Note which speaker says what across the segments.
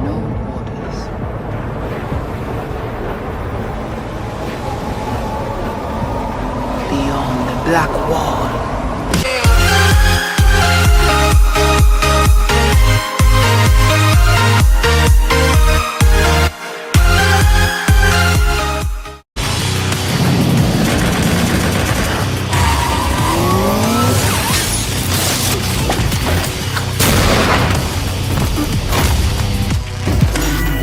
Speaker 1: no borders. Beyond the black wall.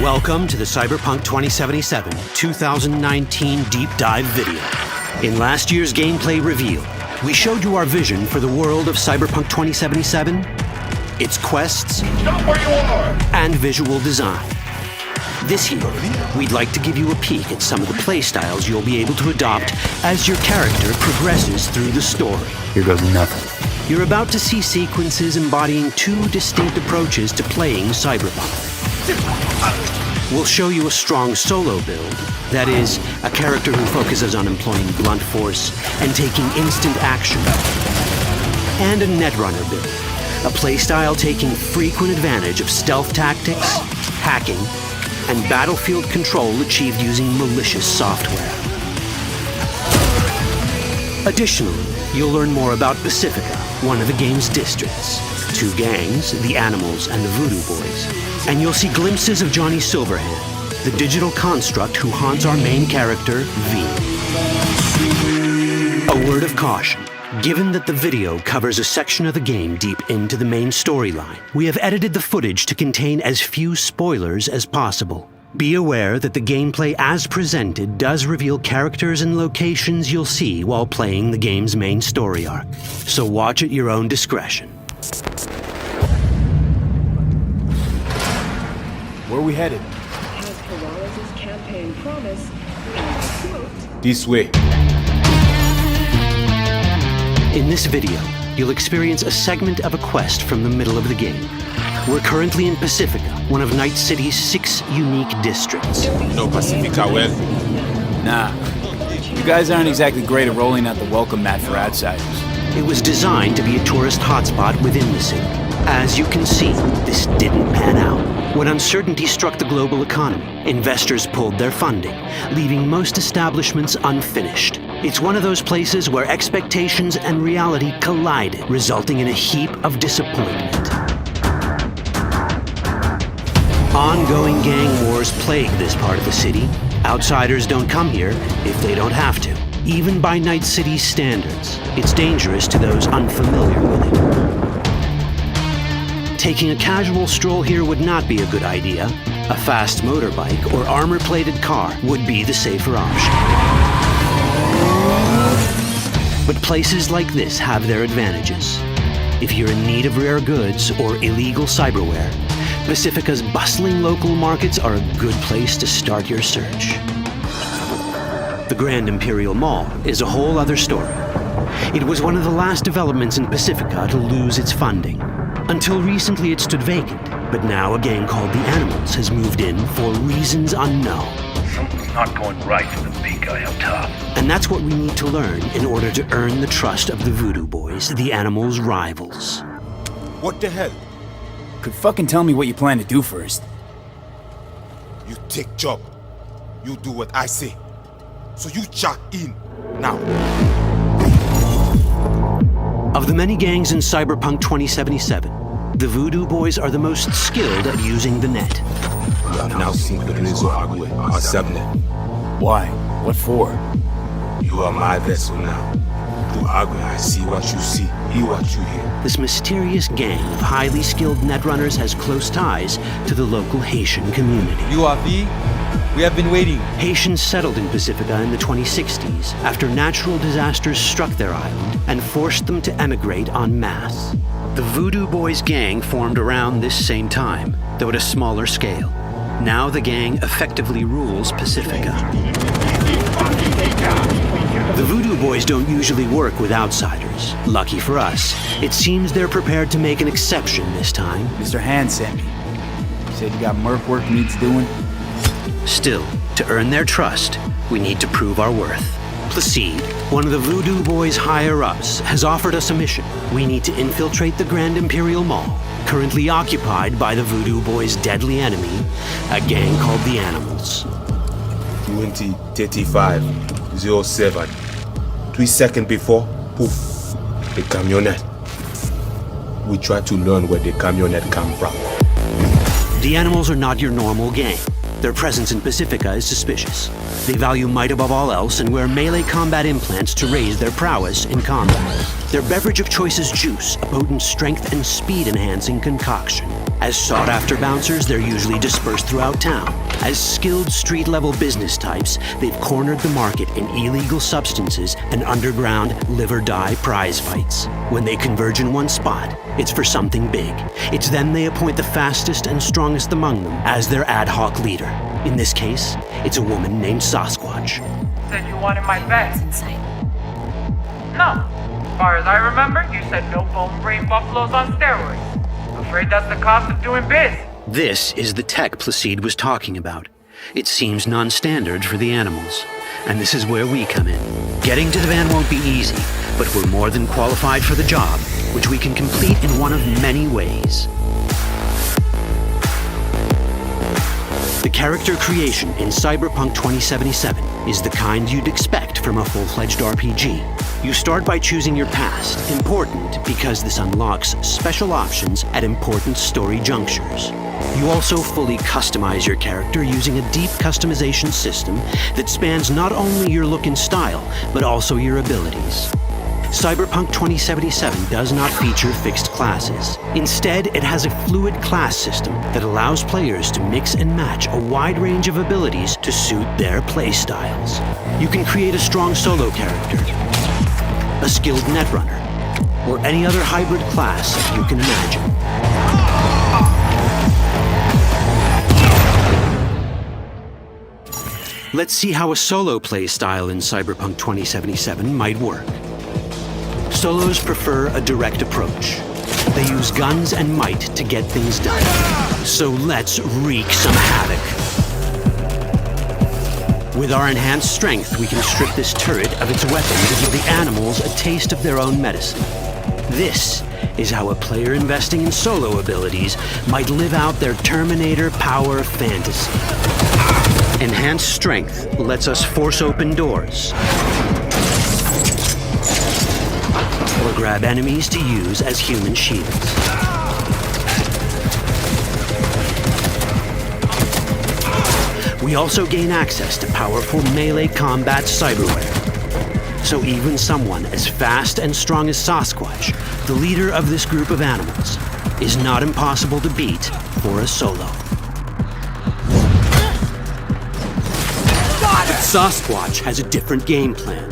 Speaker 2: Welcome to the Cyberpunk 2077 2019 Deep Dive video. In last year's gameplay reveal, we showed you our vision for the world of Cyberpunk 2077, its quests, and visual design. This year, we'd like to give you a peek at some of the playstyles you'll be able to adopt as your character progresses through the story.
Speaker 3: Here goes nothing.
Speaker 2: You're about to see sequences embodying two distinct approaches to playing Cyberpunk. We'll show you a strong solo build, that is, a character who focuses on employing blunt force and taking instant action. And a netrunner build, a playstyle taking frequent advantage of stealth tactics, hacking, and battlefield control achieved using malicious software. Additionally, you'll learn more about Pacifica, one of the game's districts, two gangs, the Animals and the Voodoo Boys, and you'll see glimpses of Johnny Silverhand, the digital construct who haunts our main character, V. A word of caution. Given that the video covers a section of the game deep into the main storyline, we have edited the footage to contain as few spoilers as possible. Be aware that the gameplay as presented does reveal characters and locations you'll see while playing the game's main story arc, so watch at your own discretion.
Speaker 3: Where are we headed?
Speaker 4: As Peralez's campaign promise, quote,
Speaker 3: This way.
Speaker 2: In this video, you'll experience a segment of a quest from the middle of the game. We're currently in Pacifica, one of Night City's 6 unique districts.
Speaker 5: No Pacifica well.
Speaker 3: Nah. You guys aren't exactly great at rolling out the welcome mat for outsiders.
Speaker 2: It was designed to be a tourist hotspot within the city. As you can see, this didn't pan out. When uncertainty struck the global economy, investors pulled their funding, leaving most establishments unfinished. It's one of those places where expectations and reality collided, resulting in a heap of disappointment. Ongoing gang wars plague this part of the city. Outsiders don't come here if they don't have to. Even by Night City's standards, it's dangerous to those unfamiliar with it. Taking a casual stroll here would not be a good idea. A fast motorbike or armor-plated car would be the safer option. But places like this have their advantages. If you're in need of rare goods or illegal cyberware, Pacifica's bustling local markets are a good place to start your search. The Grand Imperial Mall is a whole other story. It was one of the last developments in Pacifica to lose its funding. Until recently it stood vacant, but now a gang called the Animals has moved in for reasons unknown.
Speaker 6: Something's not going right for the big guy up top.
Speaker 2: And that's what we need to learn in order to earn the trust of the Voodoo Boys, the Animals' rivals.
Speaker 5: What the hell?
Speaker 3: Could fucking tell me what you plan to do first.
Speaker 5: You take job. You do what I say. So you jack in now.
Speaker 2: Of the many gangs in Cyberpunk 2077, the Voodoo Boys are the most skilled at using the net.
Speaker 5: You have now seen the Rezo Agwe, our subnet.
Speaker 3: Why? What for?
Speaker 5: You are my vessel now. Through Agwe, I see what you see, hear what you hear.
Speaker 2: This mysterious gang of highly skilled netrunners has close ties to the local Haitian community.
Speaker 7: You are V? We have been waiting.
Speaker 2: Haitians settled in Pacifica in the 2060s after natural disasters struck their island and forced them to emigrate en masse. The Voodoo Boys gang formed around this same time, though at a smaller scale. Now the gang effectively rules Pacifica. The Voodoo Boys don't usually work with outsiders. Lucky for us, it seems they're prepared to make an exception this time.
Speaker 3: Mr. Hand sent me. He said you got merc work needs doing.
Speaker 2: Still, to earn their trust, we need to prove our worth. Placide, one of the Voodoo Boys' higher-ups, has offered us a mission. We need to infiltrate the Grand Imperial Mall, currently occupied by the Voodoo Boys' deadly enemy, a gang called the Animals.
Speaker 5: 20:35:07. 3 seconds before, poof, the camionette. We try to learn where the camionette come from.
Speaker 2: The Animals are not your normal gang. Their presence in Pacifica is suspicious. They value might above all else and wear melee combat implants to raise their prowess in combat. Their beverage of choice is juice, a potent strength and speed-enhancing concoction. As sought-after bouncers, they're usually dispersed throughout town. As skilled street-level business types, they've cornered the market in illegal substances and underground live-or-die prize fights. When they converge in one spot, it's for something big. It's then they appoint the fastest and strongest among them as their ad hoc leader. In this case, it's a woman named Sasquatch.
Speaker 8: Said you wanted my bed.
Speaker 9: Inside.
Speaker 8: No. As far as I remember, you said no bone brain buffaloes on steroids. Afraid that's the cost of doing biz.
Speaker 2: This is the tech Placide was talking about. It seems non-standard for the Animals. And this is where we come in. Getting to the van won't be easy, but we're more than qualified for the job, which we can complete in one of many ways. The character creation in Cyberpunk 2077 is the kind you'd expect from a full-fledged RPG. You start by choosing your past, important because this unlocks special options at important story junctures. You also fully customize your character using a deep customization system that spans not only your look and style, but also your abilities. Cyberpunk 2077 does not feature fixed classes. Instead, it has a fluid class system that allows players to mix and match a wide range of abilities to suit their playstyles. You can create a strong solo character, a skilled netrunner, or any other hybrid class you can imagine. Let's see how a solo playstyle in Cyberpunk 2077 might work. Solos prefer a direct approach. They use guns and might to get things done. So let's wreak some havoc. With our enhanced strength, we can strip this turret of its weapon to give the Animals a taste of their own medicine. This is how a player investing in solo abilities might live out their Terminator power fantasy. Enhanced strength lets us force open doors, or grab enemies to use as human shields. We also gain access to powerful melee combat cyberware. So even someone as fast and strong as Sasquatch, the leader of this group of animals, is not impossible to beat for a solo. But Sasquatch has a different game plan.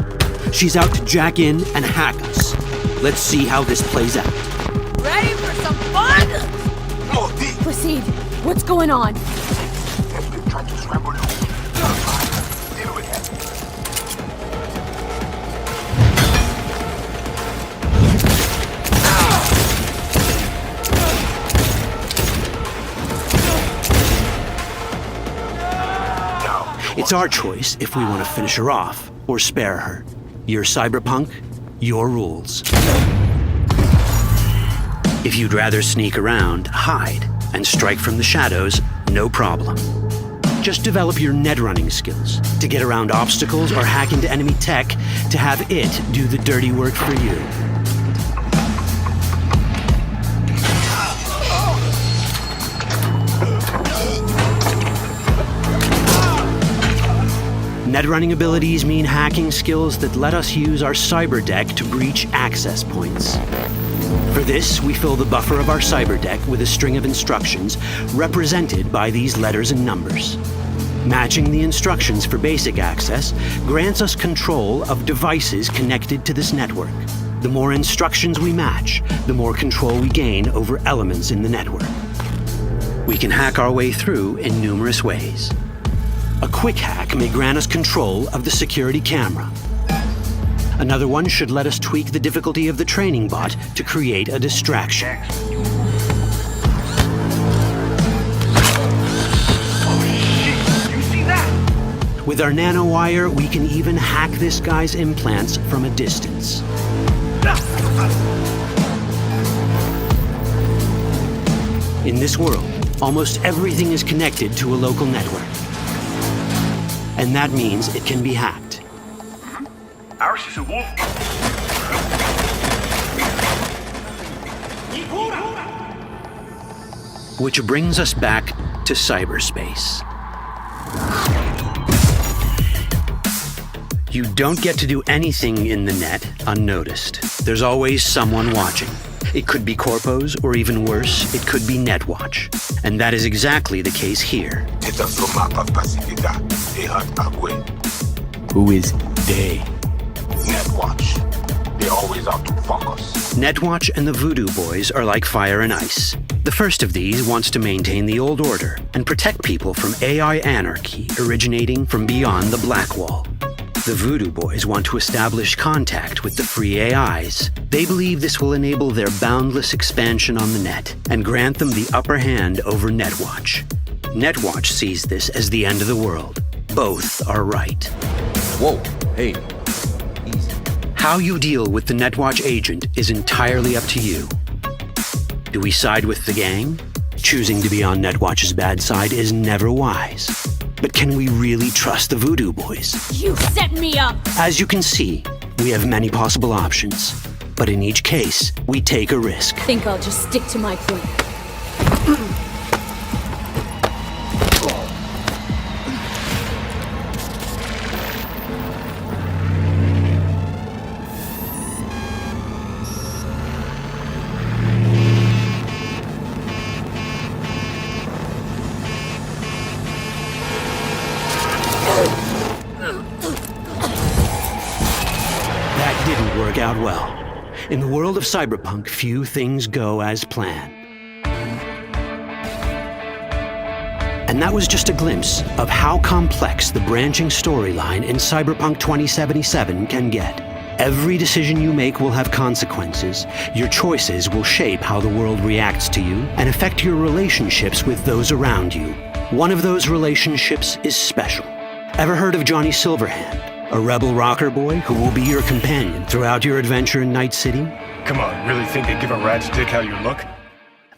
Speaker 2: She's out to jack in and hack us. Let's see how this plays out.
Speaker 9: Ready for some fun? Proceed. What's going on?
Speaker 2: It's our choice if we want to finish her off or spare her. Your Cyberpunk, your rules. If you'd rather sneak around, hide, and strike from the shadows, no problem. Just develop your netrunning skills to get around obstacles or hack into enemy tech to have it do the dirty work for you. Netrunning abilities mean hacking skills that let us use our cyber deck to breach access points. For this, we fill the buffer of our cyber deck with a string of instructions represented by these letters and numbers. Matching the instructions for basic access grants us control of devices connected to this network. The more instructions we match, the more control we gain over elements in the network. We can hack our way through in numerous ways. A quick hack may grant us control of the security camera. Another one should let us tweak the difficulty of the training bot to create a distraction.
Speaker 8: Oh shit, you see that?
Speaker 2: With our nanowire, we can even hack this guy's implants from a distance. In this world, almost everything is connected to a local network. And that means it can be hacked.
Speaker 6: Ours is a wolf.
Speaker 2: Which brings us back to cyberspace. You don't get to do anything in the net unnoticed. There's always someone watching. It could be corpos, or even worse, it could be Netwatch. And that is exactly the case here.
Speaker 3: Who is they?
Speaker 5: Netwatch. They always out to fuck us.
Speaker 2: Netwatch and the Voodoo Boys are like fire and ice. The first of these wants to maintain the old order and protect people from AI anarchy originating from beyond the Black Wall. The Voodoo Boys want to establish contact with the free AIs. They believe this will enable their boundless expansion on the net and grant them the upper hand over Netwatch. Netwatch sees this as the end of the world. Both are right.
Speaker 7: Whoa, hey, easy.
Speaker 2: How you deal with the Netwatch agent is entirely up to you. Do we side with the gang? Choosing to be on Netwatch's bad side is never wise. But can we really trust the Voodoo Boys?
Speaker 9: You set me up!
Speaker 2: As you can see, we have many possible options. But in each case, we take a risk.
Speaker 9: Think I'll just stick to my plan.
Speaker 2: That didn't work out well. In the world of Cyberpunk, few things go as planned. And that was just a glimpse of how complex the branching storyline in Cyberpunk 2077 can get. Every decision you make will have consequences. Your choices will shape how the world reacts to you and affect your relationships with those around you. One of those relationships is special. Ever heard of Johnny Silverhand? A rebel rocker boy who will be your companion throughout your adventure in Night City?
Speaker 10: Come on, really think they give a rat's dick how you look?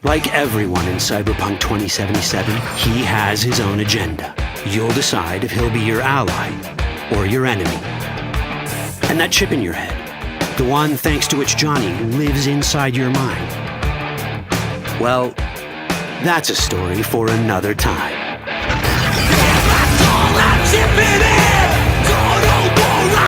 Speaker 2: Like everyone in Cyberpunk 2077, he has his own agenda. You'll decide if he'll be your ally or your enemy. And that chip in your head, the one thanks to which Johnny lives inside your mind, well, that's a story for another time.